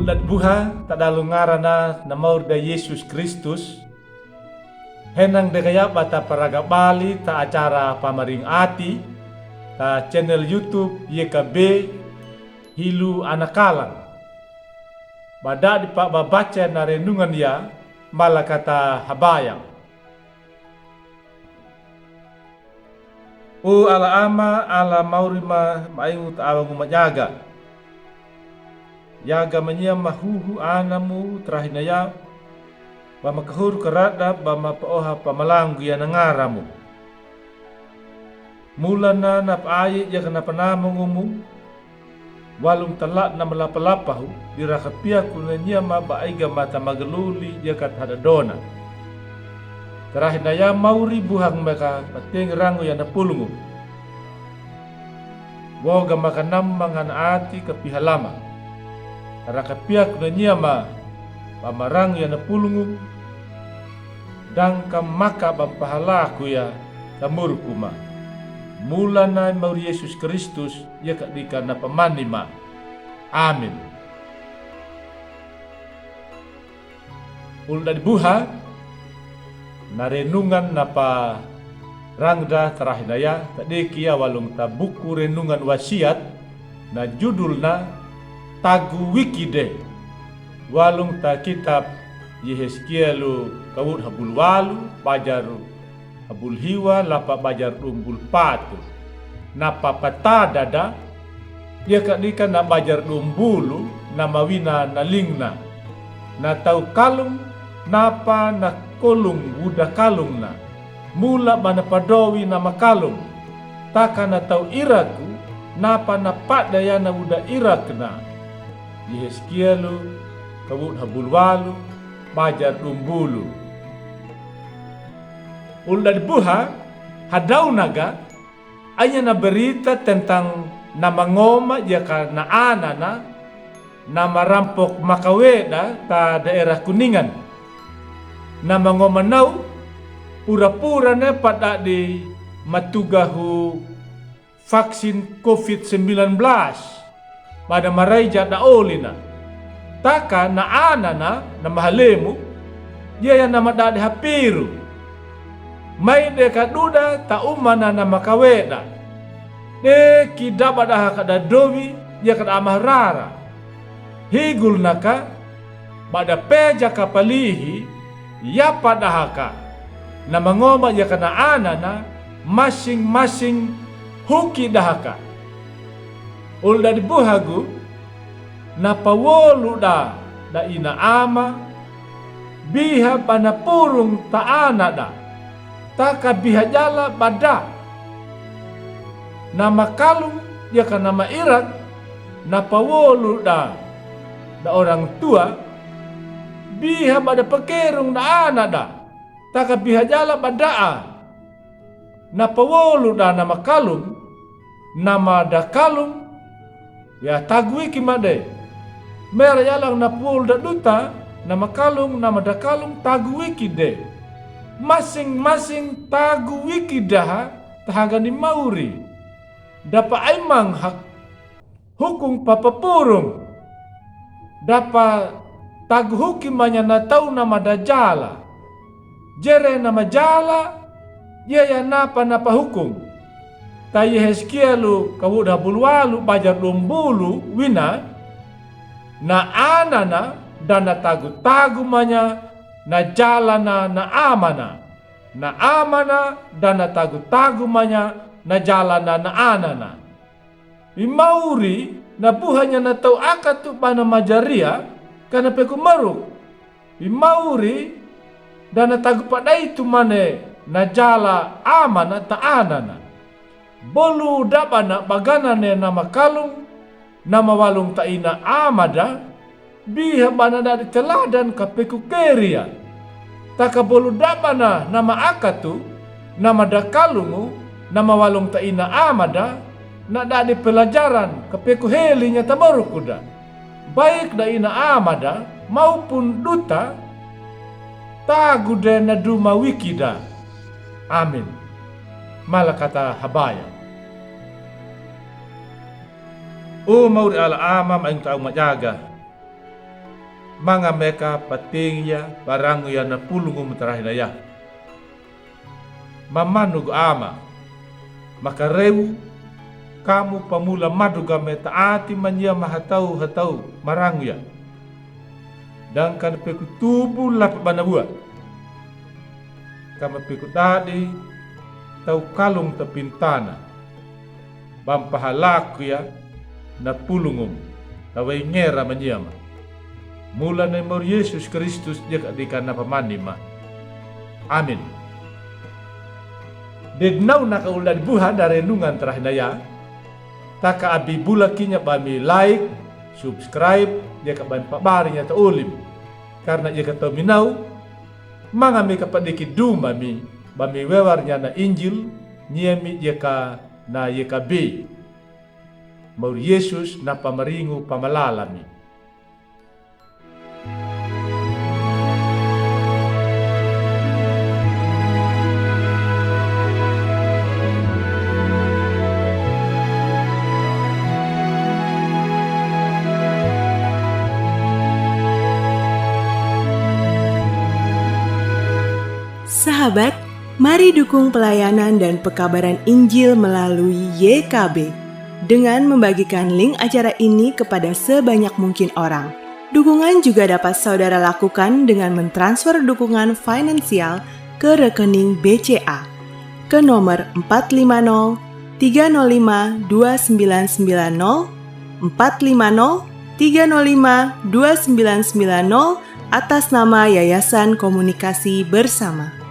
Ulat buha tadalu ngarana na maur da Yesus Kristus. Henang dekaya bata paraga Bali ta acara pamaring ati ta channel YouTube YKB Hilu Anakalang. Bada di pak babaca na renungan ya malakata habayang. O ala ama ala maurima maingut awangu majaga. Yaga manyia mahuhu anamu trahinaya bama kahuru karada bama paoha pamalangu ya nangaramu. Mulana nap aye ya kana panamungumu walung talak na malapalapahu dirakapia kunanya mabaiga mata mageluli ya kat hadadona. Trahinaya mauri buhang maka pateng rangu ya napulungu. Woga makanam mangan ati kapihalama. Rakapia kunanya ma pamarang ya napulungu dangkam maka bampahalaku ya tamurkuma. Mulana mauri Yesus Kristus ya kadika na pamanima. Amin. Ulda dibuha na renungan napa rangda terahinaya tadi kia walung ta buku renungan wasiat na judulna Tagu Wikide walung ta kitab Yehezkielu kawut habul walu bajar habul hiwa lapa bajar dumbul patu napa pata dada dia kadika na bajar dumbulu na mawina na lingna na tau kalung napa na kolung buda kalung na mula bana padowi na makalung taka na tau iraku napa na padaya na buda irakna Yehezkielu kawut habul walu bajar dumbulu. Ulda dibuha hadau naga aya na berita tentang nama ngoma jaka na anana nama rampok makaweda ta daerah Kuningan. Nama ngoma nau pura-pura ne pada di matugahu vaksin COVID-19 pada maraija da olina. Taka na anana na mahalemu dia yang nama dade hapiru. Mai de kaduda ta umana na makaweda. De kidaba da kada dowi dia kada amahrara. Higul naka pada peja kapalihi ya padahaka. Na mangoma ya kana anana masing-masing huki dahaka. Ulda dibuhagu napawolu da ina ama biha panapurung taana da taka biha jala bada nama kalung ya kan nama irat napawolu da orang tua biha pada pekerung da ana da taka biha jala badaa napawolu da nama kalung nama da kalung ya tagui kimade mer yalang na pul da duta nama kalung nama da kalung tagui kide masing-masing tagui kidah tahaga ni mauri dapa aimang hak hukum papapurung dapa tagu hukimanya na tau nama da jala jere nama jala ya napa hukum ta Yehezkielu kawud habul walu bajar dumbulu wina na anana dana tagu manya na jalana na amana dana tagu manya na jalana na anana imauri na buhanya na tau akatu pana majaria kana pekumaruk imauri dana tagu padai tu mane na jala amana ta anana bolu dabana baganane nama kalung nama walung taina amada biha bana dari teladan kapeku keria taka bolu dabana nama akatu nama da kalungu nama walung taina amada na dari pelajaran kapeku helinya tabarukuda baik da ina amada maupun duta tagude na duma wikida. Amin. Malakata habaya. O mauri ala amam ang taong majaga. manga meka pating ya barangu ya na pulungum terahina ya. Mamanug ama, maka rewu kamu pamula maduga me taati manya mahatau hatau marangu ya. Dan kan peku tubuh lap banabua. Kama peku tadi tau kalung tepintana. Bampahalaku ya na pulungum tawai ngera manyama. Mula na imor Yesus Kristus dia kadika na pamanima. Amin. Dednau nakaulad buha dari renungan terahinaya. Taka abi bula kinya bami like, subscribe, dia kaban pabarinya ta ulim. Karena ia kata minau, mangami kapadiki duma bami wewarnya na Injil, nyemi jeka na yeka be. Maur Yesus na pamaringu pamalalami. Sahabat, mari dukung pelayanan dan pekabaran Injil melalui YKB dengan membagikan link acara ini kepada sebanyak mungkin orang. Dukungan juga dapat saudara lakukan dengan mentransfer dukungan finansial ke rekening BCA ke nomor 450 305 2990 450 305 2990 atas nama Yayasan Komunikasi Bersama.